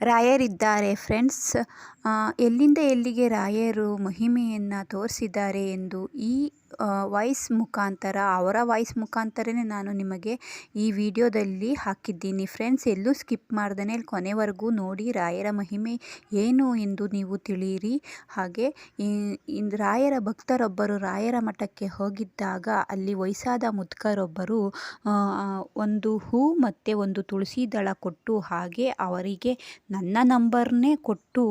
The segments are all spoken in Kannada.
ರಾಯರಿದ್ದಾರೆ ಫ್ರೆಂಡ್ಸ್. ಎಲ್ಲಿಂದ ಎಲ್ಲಿಗೆ ರಾಯರು ಮಹಿಮೆಯನ್ನು ತೋರಿಸಿದ್ದಾರೆ ಎಂದು ಈ ವಾಯ್ಸ್ ಮುಖಾಂತರ, ಅವರ ವಾಯ್ಸ್ ಮುಖಾಂತರನೇ ನಾನು ನಿಮಗೆ ಈ ವಿಡಿಯೋದಲ್ಲಿ ಹಾಕಿದ್ದೀನಿ ಫ್ರೆಂಡ್ಸ್. ಎಲ್ಲೂ ಸ್ಕಿಪ್ ಮಾಡ್ದೇ ಕೊನೆವರೆಗೂ ನೋಡಿ, ರಾಯರ ಮಹಿಮೆ ಏನು ಎಂದು ನೀವು ತಿಳಿಯಿರಿ. ಹಾಗೆ ರಾಯರ ಭಕ್ತರೊಬ್ಬರು ರಾಯರ ಮಠಕ್ಕೆ ಹೋಗಿದ್ದಾಗ ಅಲ್ಲಿ ವಯಸ್ಸಾದ ಮುದುಕರೊಬ್ಬರು ಒಂದು ಹೂ ಮತ್ತು ಒಂದು ತುಳಸಿ ದಳ ಕೊಟ್ಟು, ಹಾಗೆ ಅವರಿಗೆ ನನ್ನ ನಂಬರ್ನೇ ಕೊಟ್ಟು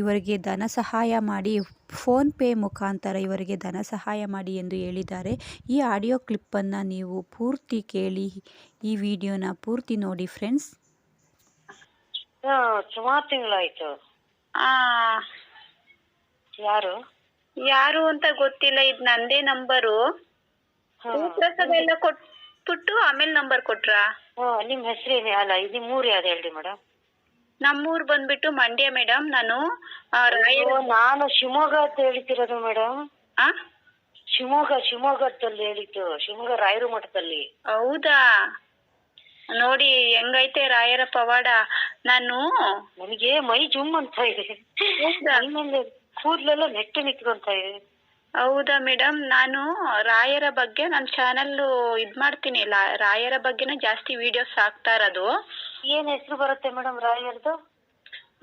ಇವರಿಗೆ ಧನ ಸಹಾಯ ಮಾಡಿ, ಫೋನ್ಪೇ ಮುಖಾಂತರ ಇವರಿಗೆ ಧನ ಸಹಾಯ ಮಾಡಿ ಎಂದು ಹೇಳಿದ್ದಾರೆ. ಈ ಆಡಿಯೋ ಕ್ಲಿಪ್ಪನ್ನು ನೀವು ಪೂರ್ತಿ ಕೇಳಿ, ಈ ವಿಡಿಯೋನ ಪೂರ್ತಿ ನೋಡಿ ಫ್ರೆಂಡ್ಸ್. ಸುಮಾರು ತಿಂಗಳಾಯ್ತು. ಯಾರು ಯಾರು ಅಂತ ಗೊತ್ತಿಲ್ಲ. ಇದು ನಂದೇ ನಂಬರು. ಪ್ರಸಾದ ಎಲ್ಲ ಕೊಟ್ಬಿಟ್ಟು ಆಮೇಲೆ ನಂಬರ್ ಕೊಟ್ರಾ? ನಿಮ್ ಹೆಸರೇನೆ? ಅಲ್ಲ, ನಿಮ್ ಊರು ಯಾವ್ದು ಹೇಳಿ ಮೇಡಮ್? ನಮ್ಮೂರ್ ಬಂದ್ಬಿಟ್ಟು ಮಂಡ್ಯ ಮೇಡಮ್. ನಾನು ನಾನು ಶಿವಮೊಗ್ಗ ಅಂತ ಹೇಳ್ತಿರೋದು ಮೇಡಮ್. ಶಿವಮೊಗ್ಗದಲ್ಲಿ ಹೇಳಿದ್ದು, ಶಿವಮೊಗ್ಗ ರಾಯರು ಮಠದಲ್ಲಿ. ಹೌದಾ? ನೋಡಿ ಹೆಂಗೈತೆ ರಾಯರ ಪವಾಡ. ನನಗೆ ಮೈ ಜುಮ್ ಅಂತ ಇದೆ, ಕೂದಲೆಲ್ಲ ನೆಟ್ಟು ನಿಂತ್ಕೊಂತ ಇದೆ. ಹೌದಾ ಮೇಡಮ್? ನಾನು ರಾಯರ ಬಗ್ಗೆ ನನ್ನ ಚಾನಲ್ ಇದ್ ಮಾಡ್ತೀನಿ, ರಾಯರ ಬಗ್ಗೆನೇ ಜಾಸ್ತಿ ವಿಡಿಯೋಸ್ ಹಾಕ್ತಾ ಇರೋದು. ಏನ್ ಹೆಸರು ಬರುತ್ತೆ ಮೇಡಮ್ ರಾಯರ್ದು?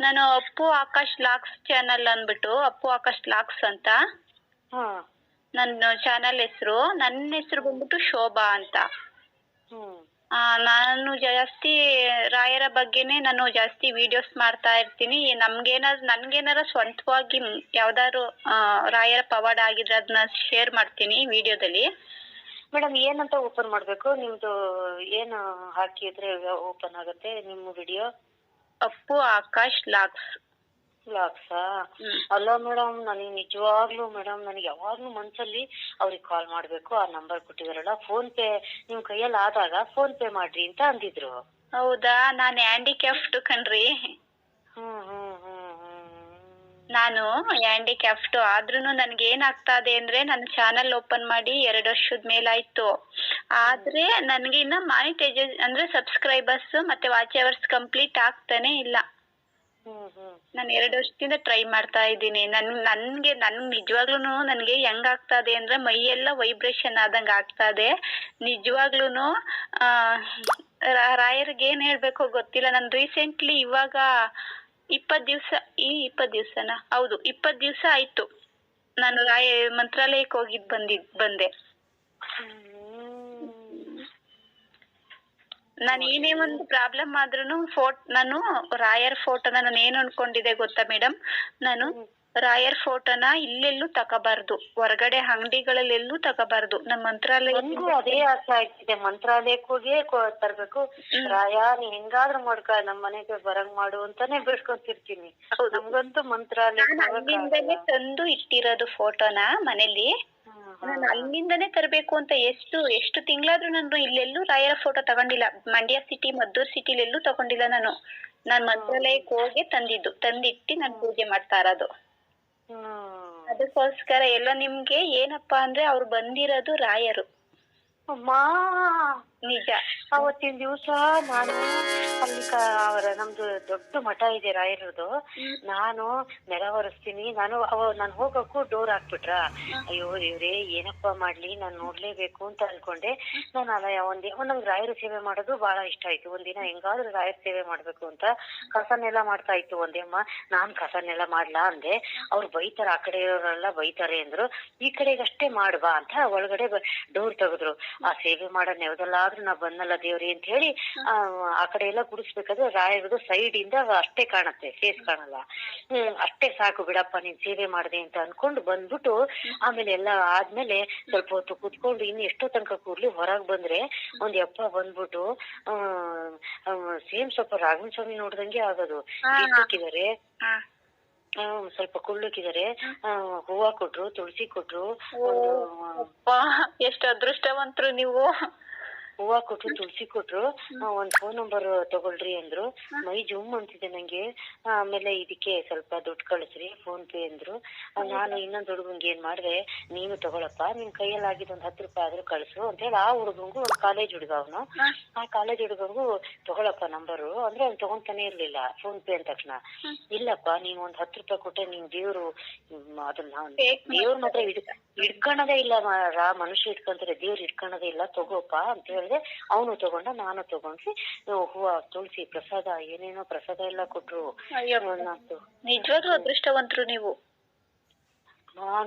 ನಾನು ಅಪ್ಪು ಆಕಾಶ್ ಲಾಕ್ಸ್ ಚಾನಲ್ ಅಂದ್ಬಿಟ್ಟು, ಅಪ್ಪು ಆಕಾಶ್ ಲಾಕ್ಸ್ ಅಂತ ನನ್ನ ಚಾನಲ್ ಹೆಸರು. ನನ್ನ ಹೆಸರು ಬಂದ್ಬಿಟ್ಟು ಶೋಭಾ ಅಂತ. ನಾನು ಜಾಸ್ತಿ ರಾಯರ ಬಗ್ಗೆನೇ ನಾನು ಜಾಸ್ತಿ ವಿಡಿಯೋಸ್ ಮಾಡ್ತಾ ಇರ್ತೀನಿ. ನನ್ಗೇನಾರ ಸ್ವಂತವಾಗಿ ಯಾವ್ದಾದ್ರು ರಾಯರ ಪವಾಡ ಆಗಿದ್ರೆ ಅದನ್ನ ಶೇರ್ ಮಾಡ್ತೀನಿ ವಿಡಿಯೋದಲ್ಲಿ. ಮೇಡಮ್ ಏನಂತ ಓಪನ್ ಮಾಡ್ಬೇಕು? ನಿಮ್ದು ಏನು ಹಾಕಿದ್ರೆ ಓಪನ್ ಆಗುತ್ತೆ ನಿಮ್ಮ ವಿಡಿಯೋ? ಅಪ್ಪು ಆಕಾಶ್ ಲಾಕ್ಸ್. ಅಲ್ಲ ಮೇಡಮ್, ನನಗೆ ನಿಜವಾಗ್ಲೂ ಮೇಡಮ್, ನನಗೆ ಯಾವಾಗ್ಲೂ ಮನ್ಸಲ್ಲಿ ಅವ್ರಿಗೆ ಕಾಲ್ ಮಾಡ್ಬೇಕು. ಆ ನಂಬರ್ ಕೊಟ್ಟಿದಾರಲ್ಲ, ಫೋನ್ ಪೇ ನಿಮ್ ಕೈಯಲ್ಲಿ ಆದಾಗ ಫೋನ್ ಪೇ ಮಾಡ್ರಿ ಅಂತ ಅಂದಿದ್ರು. ಹೌದಾ? ನಾನು ಹ್ಯಾಂಡಿಕ್ಯಾಫ್ಟ್ ಕಣ್ರಿ. ನಾನು ಹ್ಯಾಂಡಿಕ್ಯಾಫ್ಟ್ ಆದ್ರೂನು ನನ್ಗೆ ಏನಾಗ್ತಾ ಇದೆ ಅಂದ್ರೆ, ನನ್ನ ಚಾನಲ್ ಓಪನ್ ಮಾಡಿ 2 ವರ್ಷದ ಮೇಲಾಯ್ತು. ಆದ್ರೆ ನನ್ಗೆ ಇನ್ನ ಮಾನಿಟೈಸೇಷನ್ ಅಂದ್ರೆ ಸಬ್ಸ್ಕ್ರೈಬರ್ಸ್ ಮತ್ತೆ ವಾಚ್ ಅವರ್ಸ್ ಕಂಪ್ಲೀಟ್ ಆಗ್ತಾನೆ ಇಲ್ಲ. ನಾನು 2 ವರ್ಷದಿಂದ ಟ್ರೈ ಮಾಡ್ತಾ ಇದ್ದೀನಿ. ನನ್ಗೆ ನಿಜವಾಗ್ಲೂನು ನನ್ಗೆ ಹೆಂಗ್ ಆಗ್ತಾ ಇದೆ ಅಂದ್ರೆ, ಮೈಯೆಲ್ಲ ವೈಬ್ರೇಷನ್ ಆದಂಗ ಆಗ್ತಾ ಇದೆ ನಿಜವಾಗ್ಲೂನು. ರಾಯರ್ಗೆ ಏನ್ ಹೇಳ್ಬೇಕೋ ಗೊತ್ತಿಲ್ಲ. ನಾನು ರೀಸೆಂಟ್ಲಿ ಇವಾಗ 20 ದಿವಸನಾ? ಹೌದು, 20 ದಿವಸ ಆಯ್ತು ನಾನು ಮಂತ್ರಾಲಯಕ್ಕೆ ಹೋಗಿದ್ ಬಂದೆ. ನಾನು ಏನೇ ಒಂದು ಪ್ರಾಬ್ಲಮ್ ಆದ್ರೂನು ನಾನು ರಾಯರ್ ಫೋಟೋನ ನಾನು ಏನ್ ಅನ್ಕೊಂಡಿದ್ದೆ ಗೊತ್ತಾ ಮೇಡಮ್? ನಾನು ರಾಯರ್ ಫೋಟೋನ ಇಲ್ಲೆಲ್ಲೂ ತಗೋಬಾರ್ದು, ಹೊರಗಡೆ ಅಂಗಡಿಗಳಲ್ಲಿ ಎಲ್ಲೂ ತಗೋಬಾರ್ದು. ನಮ್ಮ ಮಂತ್ರಾಲಯ ಅದೇ ಆಸೆ ಆಗ್ತಿದೆ, ಮಂತ್ರಾಲಯಕ್ಕೆ ಹೋಗಿ ತರ್ಬೇಕು. ರಾಯ ನೀ ಹೆಂಗಾದ್ರೂ ಮಾಡ್ಕ ನಮ್ ಮನೆಗೆ ಬರಂಗ್ ಮಾಡು ಅಂತಾನೆ ಬೇಡ್ಕೊಂತಿರ್ತೀನಿ. ನಮ್ಗಂತೂ ಮಂತ್ರಾಲಯ ಅಲ್ಲಿಂದನೇ ತಂದು ಇಟ್ಟಿರೋದು ಫೋಟೋನ ಮನೇಲಿ. ನಾನು ಅಲ್ಲಿಂದನೇ ತರಬೇಕು ಅಂತ ಎಷ್ಟು ತಿಂಗಳಾದ್ರೂ ನಾನು ಇಲ್ಲೆಲ್ಲೂ ರಾಯರ ಫೋಟೋ ತಗೊಂಡಿಲ್ಲ. ಮಂಡ್ಯ ಸಿಟಿ, ಮದ್ದೂರ್ ಸಿಟಿಲಿ ಎಲ್ಲೂ ತಗೊಂಡಿಲ್ಲ ನಾನು. ಮಂತ್ರಾಲಯಕ್ಕೆ ಹೋಗಿ ತಂದಿಟ್ಟು ನಾನು ಪೂಜೆ ಮಾಡ್ತಾ ಇರೋದು. ಅದಕ್ಕೋಸ್ಕರ ಎಲ್ಲ ನಿಮ್ಗೆ ಏನಪ್ಪಾ ಅಂದ್ರೆ, ಅವ್ರು ಬಂದಿರೋದು ರಾಯರು. ನಿಜ. ಅವತ್ತಿನ ದಿವಸ ನಾನು ಅಲ್ಲಿ ನಮ್ದು ದೊಡ್ಡ ಮಠ ಇದೆ ರಾಯರದು. ನಾನು ನೆಲ ಒರೆಸ್ತೀನಿ. ನಾನು ಹೋಗಕ್ಕೂ ಡೋರ್ ಹಾಕ್ಬಿಟ್ರ. ಅಯ್ಯೋ ದೇವ್ರೆ, ಏನಪ್ಪಾ ಮಾಡ್ಲಿ, ನಾನ್ ನೋಡ್ಲೇಬೇಕು ಅಂತ ಅನ್ಕೊಂಡೆ. ನಾನು ನಂಗೆ ರಾಯರ ಸೇವೆ ಮಾಡೋದು ಬಹಳ ಇಷ್ಟ ಆಯ್ತು. ಒಂದಿನ ಹೆಂಗಾದ್ರೂ ರಾಯರ ಸೇವೆ ಮಾಡ್ಬೇಕು ಅಂತ ಕಸನೆಲ್ಲ ಮಾಡ್ತಾ ಇತ್ತು ಒಂದೇಮ್ಮ. ನಾನ್ ಕಸನೆಲ್ಲ ಮಾಡ್ಲಾ ಅಂದೆ. ಅವ್ರು ಬೈತಾರ, ಆ ಕಡೆ ಇರೋರೆಲ್ಲ ಬೈತಾರೆ ಅಂದ್ರು. ಈ ಕಡೆಗಷ್ಟೇ ಮಾಡ್ಬಾ ಅಂತ ಒಳಗಡೆ ಡೋರ್ ತೆಗೆದ್ರು. ಆ ಸೇವೆ ಮಾಡೋ ನೆವದಲ್ಲಾದ್ರೂ ನಾ ಬಂದಲ್ಲ ದೇವ್ರಿ ಅಂತ ಹೇಳಿ ಆ ಕಡೆ ಎಲ್ಲ ಗುಡಿಸ್ಬೇಕಾದ್ರೆ ರಾಯರದು ಸೈಡ್ ಇಂದ ಅಷ್ಟೇ ಕಾಣತ್ತೆ, ಫೇಸ್ ಕಾಣಲ್ಲ. ಅಷ್ಟೇ ಸಾಕು ಬಿಡಪ್ಪ, ನೀನ್ ಸೇವೆ ಮಾಡ್ದೆ ಅಂತ ಅನ್ಕೊಂಡು ಬಂದ್ಬಿಟ್ಟು, ಆಮೇಲೆ ಎಲ್ಲ ಆದ್ಮೇಲೆ ಸ್ವಲ್ಪ ಹೊತ್ತು ಕುತ್ಕೊಂಡು ಇನ್ನು ಎಷ್ಟೋ ತನಕ ಕೂರ್ಲಿ ಹೊರಗ್ ಬಂದ್ರೆ ಒಂದ್ ಯಪ್ಪ ಬಂದ್ಬಿಟ್ಟು ಸೇಮ್ ಸ್ವಲ್ಪ ರಾಘವೇಂದ್ರ ಸ್ವಾಮಿ ನೋಡ್ದಂಗೆ ಆಗೋದು. ಇಟ್ಟಿದ್ದಾರೆ, ಸ್ವಲ್ಪ ಕುಳ್ಳಕ್ಕಿದ್ದಾರೆ, ಹೂವ ಕೊಟ್ರು, ತುಳಸಿ ಕೊಟ್ರು. ಎಷ್ಟು ಅದೃಷ್ಟವಂತರು ನೀವು. ಹೂವ ಕೊಟ್ರು, ತುಳಸಿ ಕೊಟ್ರು, ಒಂದ್ ಫೋನ್ ನಂಬರ್ ತಗೊಳ್ರಿ ಅಂದ್ರು. ಮೈ ಜುಮ್ ಅಂತಿದೆ ನಂಗೆ. ಆಮೇಲೆ ಇದಕ್ಕೆ ಸ್ವಲ್ಪ ದುಡ್ಡು ಕಳಿಸ್ರಿ ಫೋನ್ ಪೇ ಅಂದ್ರು. ನಾನು ಇನ್ನೊಂದ್ ಹುಡುಗಂಗೆ ಏನ್ ಮಾಡ್ದೆ, ನೀನು ತಗೊಳಪ್ಪ, ನಿನ್ ಕೈಯಲ್ಲಿ ಆಗಿದ್ ಒಂದ್ 10 ರೂಪಾಯಿ ಆದ್ರೂ ಕಳ್ಸು ಅಂತ ಹೇಳಿ ಆ ಹುಡುಗಂಗು, ಒಂದ್ ಕಾಲೇಜ್ ಹುಡುಗ ಅವನು, ಆ ಕಾಲೇಜ್ ಹುಡುಗಂಗು ತಗೊಳಪ್ಪ ನಂಬರು ಅಂದ್ರೆ ಅವ್ನು ತಗೊಂತಾನೆ ಇರ್ಲಿಲ್ಲ ಫೋನ್ ಪೇ ಅಂದ ತಕ್ಷಣ. ಇಲ್ಲಪ್ಪ ನೀನ್ ಒಂದ್ 10 ರೂಪಾಯಿ ಕೊಟ್ಟೆ, ನಿನ್ ದೇವ್ರು ಅದನ್ನ ದೇವ್ರ ಮಾತ್ರ ಇಡ್ಕೊಳದೇ ಇಲ್ಲ, ಮನುಷ್ಯ ಇಟ್ಕೊಂತಾರೆ, ದೇವ್ರು ಇಟ್ಕೊಳದೇ ಇಲ್ಲ, ತಗೋಪ ಅಂತ ಹೇಳಿದೆ. ಅವನು ತಗೊಂಡ, ನಾನು ತಗೊಂಡ್ರಿ. ಹೂವ, ತುಳಸಿ, ಪ್ರಸಾದ, ಏನೇನೋ ಪ್ರಸಾದ ಎಲ್ಲ ಕೊಟ್ರು. ನಿಜವಾಗ್ಲೂ ಅದೃಷ್ಟವಂತರು ನೀವು.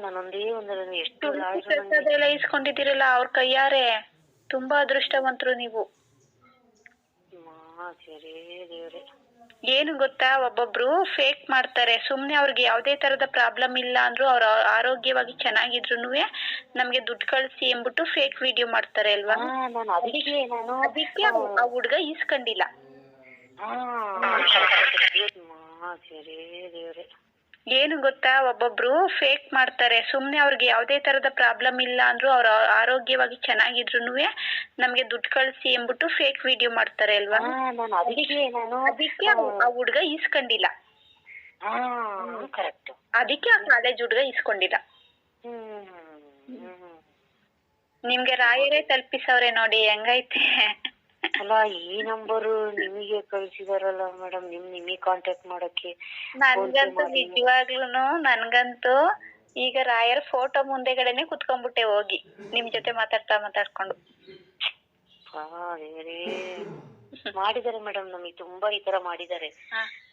ನಾನೊಂದೇ ಒಂದು ಎಷ್ಟು ಪ್ರಸಾದ ಎಲ್ಲ ಇಸ್ಕೊಂಡಿದ್ದೀರಲ್ಲ ಅವ್ರ ಕೈಯಾರೆ, ತುಂಬಾ ಅದೃಷ್ಟವಂತರು ನೀವು. ದೇವ್ರೆ, ಏನು ಗೊತ್ತಾ, ಒಬ್ಬೊಬ್ರು ಫೇಕ್ ಮಾಡ್ತಾರೆ. ಸುಮ್ನೆ ಅವ್ರಿಗೆ ಯಾವ್ದೇ ತರದ ಪ್ರಾಬ್ಲಮ್ ಇಲ್ಲ ಅಂದ್ರು, ಅವ್ರ ಆರೋಗ್ಯವಾಗಿ ಚೆನ್ನಾಗಿದ್ರು ನಮ್ಗೆ ದುಡ್ಡು ಕಳ್ಸಿ ಎಂಬಿಟ್ಟು ಫೇಕ್ ವಿಡಿಯೋ ಮಾಡ್ತಾರೆ ಅಲ್ವಾ. ಅದಕ್ಕೆ ಆ ಹುಡ್ಗ ಈಸ್ಕೊಂಡಿಲ್ಲ. ಏನು ಗೊತ್ತಾ, ಒಬ್ಬೊಬ್ರು ಫೇಕ್ ಮಾಡ್ತಾರೆ. ಸುಮ್ನೆ ಅವ್ರಿಗೆ ಯಾವ್ದೇ ತರದ ಪ್ರಾಬ್ಲಮ್ ಇಲ್ಲ ಅಂದ್ರು, ಅವ್ರ ಆರೋಗ್ಯವಾಗಿ ಚೆನ್ನಾಗಿದ್ರು ನಮ್ಗೆ ದುಡ್ಡು ಕಳ್ಸಿ ಎಂಬಿಟ್ಟು ಫೇಕ್ ವಿಡಿಯೋ ಮಾಡ್ತಾರೆ ಅಲ್ವಾ. ಅದಕ್ಕೆ ಆ ಹುಡ್ಗ ಈಸ್ಕೊಂಡಿಲ್ಲ. ಅದಕ್ಕೆ ಆ ಕಾಲೇಜ್ ಹುಡ್ಗ ಈಸ್ಕೊಂಡಿಲ್ಲ. ನಿಮ್ಗೆ ರಾಯರೇ ತಲುಪಿಸವ್ರೆ ನೋಡಿ, ಹೆಂಗೈತೆ. ಅಲ್ಲ, ಈ ನಂಬರು ನಿಮಗೆ ಕಳ್ಸಿದಾರಲ್ಲ ಮೇಡಮ್, ನಿಮಗೆ ಕಾಂಟ್ಯಾಕ್ಟ್ ಮಾಡಕ್ಕೆ. ನನ್ಗಂತೂ ನಿಜವಾಗ್ಲೂನು, ನನ್ಗಂತೂ ಈಗ ರಾಯರ್ ಫೋಟೋ ಮುಂದೆಗಡೆನೆ ಕುತ್ಕೊಂಡ್ಬಿಟ್ಟೆ ಹೋಗಿ ನಿಮ್ ಜೊತೆ ಮಾತಾಡ್ಕೊಂಡು. ಮಾಡಿದ್ದಾರೆ ಮೇಡಮ್, ನಮಗೆ ತುಂಬಾ ಈ ತರ ಮಾಡಿದ್ದಾರೆ.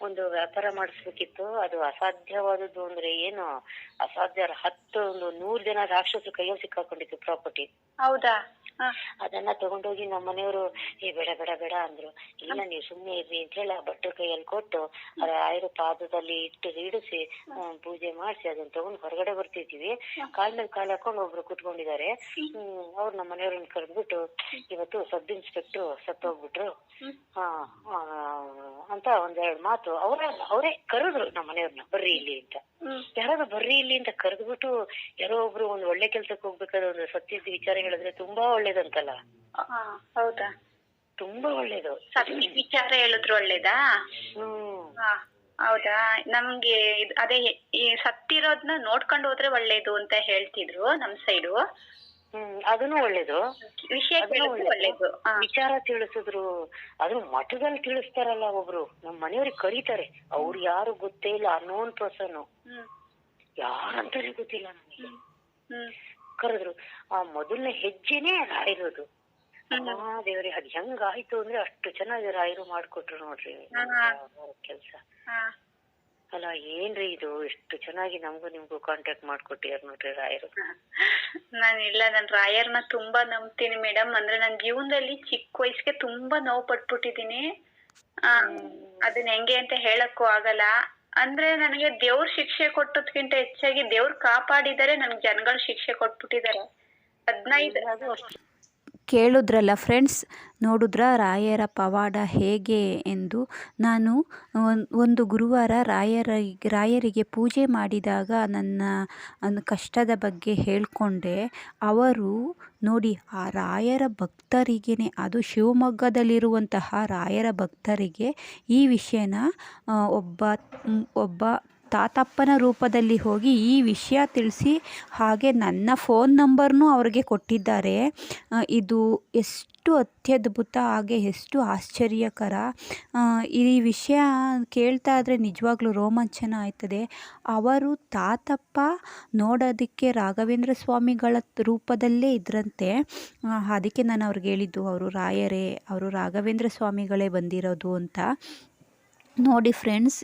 ಒಂದು ವ್ಯಾಪಾರ ಮಾಡಿಸ್ಬೇಕಿತ್ತು, ಅದು ಅಸಾಧ್ಯವಾದದ್ದು. ಅಂದ್ರೆ ಏನು ಅಸಾಧ್ಯ, 100 ಜನ ರಾಕ್ಷಸರು ಕೈಯಲ್ಲಿ ಸಿಕ್ಕಾಕೊಂಡಿತ್ತು ಪ್ರಾಪರ್ಟಿ. ಹೌದಾ? ಅದನ್ನ ತಗೊಂಡೋಗಿ ನಮ್ಮ ಮನೆಯವರು ಬೇಡ ಬೇಡ ಬೇಡ ಅಂದ್ರು. ಇಲ್ಲ, ನೀವು ಸುಮ್ನೆ ಇರ್ರಿ ಅಂತ ಹೇಳಿ ಆ ಭಟ್ರ ಕೈಯಲ್ಲಿ ಕೊಟ್ಟು, ರಾಯರ ಪಾದದಲ್ಲಿ ಇಡಿಸಿ ಪೂಜೆ ಮಾಡಿಸಿ ಅದನ್ನ ತಗೊಂಡು ಹೊರಗಡೆ ಬರ್ತಿದ್ವಿ. ಕಾಲ್ ಮೇಲೆ ಕಾಲ್ ಹಾಕೊಂಡು ಒಬ್ರು ಕುತ್ಕೊಂಡಿದ್ದಾರೆ. ಅವ್ರು ನಮ್ಮ ಮನೆಯವ್ರನ್ನ ಕರೆದ್ಬಿಟ್ಟು, ಇವತ್ತು ಸಬ್ ಇನ್ಸ್ಪೆಕ್ಟರ್ ಸತ್ತೋಗ್ಬಿಟ್ರು ಅಂತ ಒಂದೆರಡು ಮಾತು ಅವರೇ ಕರೆದ್ರು ನಮ್ಮ ಮನೆಯವ್ರನ್ನ, ಬರ್ರಿ ಇಲ್ಲಿ ಅಂತ. ಯಾರಾದ್ರೂ ಬರ್ರಿ ಇಲ್ಲಿ ಅಂತ ಕರೆದ್ಬಿಟ್ಟು, ಯಾರೋ ಒಬ್ರು ಒಂದ್ ಒಳ್ಳೆ ಕೆಲ್ಸಕ್ಕೆ ಹೋಗ್ಬೇಕಾದ್ರೆ ಒಂದು ಸತ್ಯದ ವಿಚಾರ ಹೇಳಿದ್ರೆ ತುಂಬಾ ಒಳ್ಳೇದಂತಲ್ಲ. ಹೌದಾ? ತುಂಬಾ ಒಳ್ಳೇದು. ಸತ್ಯ ವಿಚಾರ ಹೇಳಿದ್ರು ಒಳ್ಳೇದಾ? ಹೌದಾ? ನಮ್ಗೆ ಅದೇ ಈ ಸತ್ತಿರೋದ್ನ ನೋಡ್ಕೊಂಡು ಹೋದ್ರೆ ಒಳ್ಳೇದು ಅಂತ ಹೇಳ್ತಿದ್ರು ನಮ್ ಸೈಡು. ಅದನ್ನು ಒಳ್ಳೇದು. ವಿಷಯ ಒಳ್ಳೇದು. ವಿಚಾರ ತಿಳಿಸಿದ್ರು. ಅದು ಮಠದಲ್ಲಿ ತಿಳಿಸ್ತಾರಲ್ಲ ಒಬ್ರು, ನಮ್ ಮನೆಯವ್ರಿಗೆ ಕರೀತಾರೆ. ಅವ್ರು ಯಾರು ಗೊತ್ತೇ ಇಲ್ಲ, ಅನ್ನೋನ್ ಪರ್ಸನ್, ಯಾರಂತಾನೆ ಗೊತ್ತಿಲ್ಲ ನನಗೆ. ಕರೆದ್ರು. ಆ ಮೊದಲನೇ ಹೆಜ್ಜೆನೆ ರಾಯರೋದು. ದೇವ್ರಿ, ಅದ್ ಹೆಂಗಾಯ್ತು ಅಂದ್ರೆ ಅಷ್ಟು ಚೆನ್ನಾಗಿ ರಾಯರು ಮಾಡ್ಕೊಟ್ರು ನೋಡ್ರಿ ಕೆಲ್ಸ. ಅಲ್ಲ, ಏನ್ರಿ ಇದು, ಎಷ್ಟು ಚೆನ್ನಾಗಿ ನಮ್ಗೂ ನಿಮ್ಗೂ ಕಾಂಟ್ಯಾಕ್ಟ್ ಮಾಡ್ಕೊಟ್ಟಿಯಾರ ನೋಡ್ರಿ ರಾಯರು. ನಾನ್ ರಾಯರ್ನ ತುಂಬಾ ನಂಬ್ತೀನಿ ಮೇಡಮ್. ಅಂದ್ರೆ ನನ್ ಜೀವನದಲ್ಲಿ ಚಿಕ್ಕ ವಯಸ್ಸಿಗೆ ತುಂಬಾ ನೋವು ಪಟ್ಬಿಟ್ಟಿದೀನಿ. ಅದನ್ನ ಹೆಂಗೆ ಅಂತ ಹೇಳಕ್ಕೂ ಆಗಲ್ಲ. ಅಂದ್ರೆ ನನಗೆ ದೇವ್ರ ಶಿಕ್ಷೆ ಕೊಟ್ಟದ್ಕಿಂತ ಹೆಚ್ಚಾಗಿ ದೇವ್ರು ಕಾಪಾಡಿದರೆ, ನನ್ಗೆ ಜನಗಳು ಶಿಕ್ಷೆ ಕೊಟ್ಬಿಟ್ಟಿದ್ದಾರೆ. 15 ಕೇಳಿದ್ರಲ್ಲ ಫ್ರೆಂಡ್ಸ್, ನೋಡಿದ್ರ ರಾಯರ ಪವಾಡ ಹೇಗೆ ಎಂದು. ನಾನು ಒಂದು ಗುರುವಾರ ರಾಯರಿಗೆ ಪೂಜೆ ಮಾಡಿದಾಗ ನನ್ನ ಕಷ್ಟದ ಬಗ್ಗೆ ಹೇಳಿಕೊಂಡೆ. ಅವರು ನೋಡಿ, ಆ ರಾಯರ ಭಕ್ತರಿಗೇ, ಅದು ಶಿವಮೊಗ್ಗದಲ್ಲಿರುವಂತಹ ರಾಯರ ಭಕ್ತರಿಗೆ ಈ ವಿಷಯನ ಒಬ್ಬ ತಾತಪ್ಪನ ರೂಪದಲ್ಲಿ ಹೋಗಿ ಈ ವಿಷಯ ತಿಳಿಸಿ, ಹಾಗೆ ನನ್ನ ಫೋನ್ ನಂಬರ್ನೂ ಅವ್ರಿಗೆ ಕೊಟ್ಟಿದ್ದಾರೆ. ಇದು ಎಷ್ಟು ಅತ್ಯದ್ಭುತ, ಹಾಗೆ ಎಷ್ಟು ಆಶ್ಚರ್ಯಕರ. ಈ ವಿಷಯ ಕೇಳ್ತಾ ಇದ್ರೆ ನಿಜವಾಗ್ಲೂ ರೋಮಾಂಚನ ಆಯ್ತದೆ. ಅವರು ತಾತಪ್ಪ ನೋಡೋದಕ್ಕೆ ರಾಘವೇಂದ್ರ ಸ್ವಾಮಿಗಳ ರೂಪದಲ್ಲೇ ಇದ್ರಂತೆ. ಅದಕ್ಕೆ ನಾನು ಅವ್ರಿಗೆ ಹೇಳಿದ್ದು, ಅವರು ರಾಘವೇಂದ್ರ ಸ್ವಾಮಿಗಳೇ ಬಂದಿರೋದು ಅಂತ. ನೋಡಿ ಫ್ರೆಂಡ್ಸ್,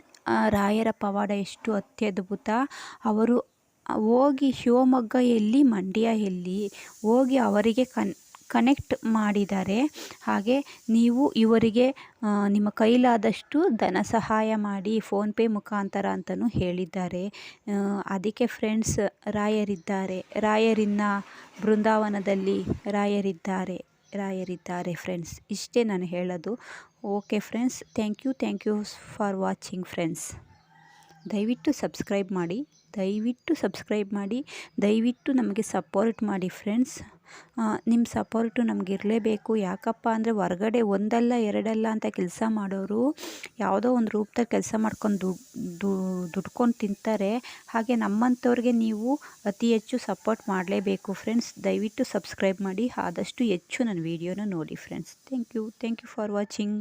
ರಾಯರ ಪವಾಡ ಎಷ್ಟು ಅತ್ಯದ್ಭುತ. ಅವರು ಹೋಗಿ ಶಿವಮೊಗ್ಗ ಎಲ್ಲಿ, ಮಂಡ್ಯ ಎಲ್ಲಿ ಹೋಗಿ ಅವರಿಗೆ ಕನೆಕ್ಟ್ ಮಾಡಿದ್ದಾರೆ. ಹಾಗೆ ನೀವು ಇವರಿಗೆ ನಿಮ್ಮ ಕೈಲಾದಷ್ಟು ಧನ ಸಹಾಯ ಮಾಡಿ, ಫೋನ್ಪೇ ಮುಖಾಂತರ ಅಂತಲೂ ಹೇಳಿದ್ದಾರೆ. ಅದಕ್ಕೆ ಫ್ರೆಂಡ್ಸ್, ರಾಯರಿನ್ನ ಬೃಂದಾವನದಲ್ಲಿ ರಾಯರಿದ್ದಾರೆ ಫ್ರೆಂಡ್ಸ್. ಇಷ್ಟೇ ನಾನು ಹೇಳೋದು. Okay friends, thank you for watching friends. ದಯವಿಟ್ಟು ಸಬ್ಸ್ಕ್ರೈಬ್ ಮಾಡಿ, ದಯವಿಟ್ಟು ನಮಗೆ ಸಪೋರ್ಟ್ ಮಾಡಿ ಫ್ರೆಂಡ್ಸ್. ನಿಮ್ಮ ಸಪೋರ್ಟು ನಮ್ಗೆ ಇರಲೇಬೇಕು. ಯಾಕಪ್ಪ ಅಂದರೆ ಹೊರಗಡೆ ಒಂದಲ್ಲ ಎರಡಲ್ಲ ಅಂತ ಕೆಲಸ ಮಾಡೋರು ಯಾವುದೋ ಒಂದು ರೂಪದಲ್ಲಿ ಕೆಲಸ ಮಾಡ್ಕೊಂಡು ದುಡ್ಕೊಂಡು ತಿಂತಾರೆ. ಹಾಗೆ ನಮ್ಮಂಥವ್ರಿಗೆ ನೀವು ಅತಿ ಹೆಚ್ಚು ಸಪೋರ್ಟ್ ಮಾಡಲೇಬೇಕು ಫ್ರೆಂಡ್ಸ್. ದಯವಿಟ್ಟು ಸಬ್ಸ್ಕ್ರೈಬ್ ಮಾಡಿ, ಆದಷ್ಟು ಹೆಚ್ಚು ನನ್ನ ವೀಡಿಯೋನ ನೋಡಿ friends. Thank you for watching.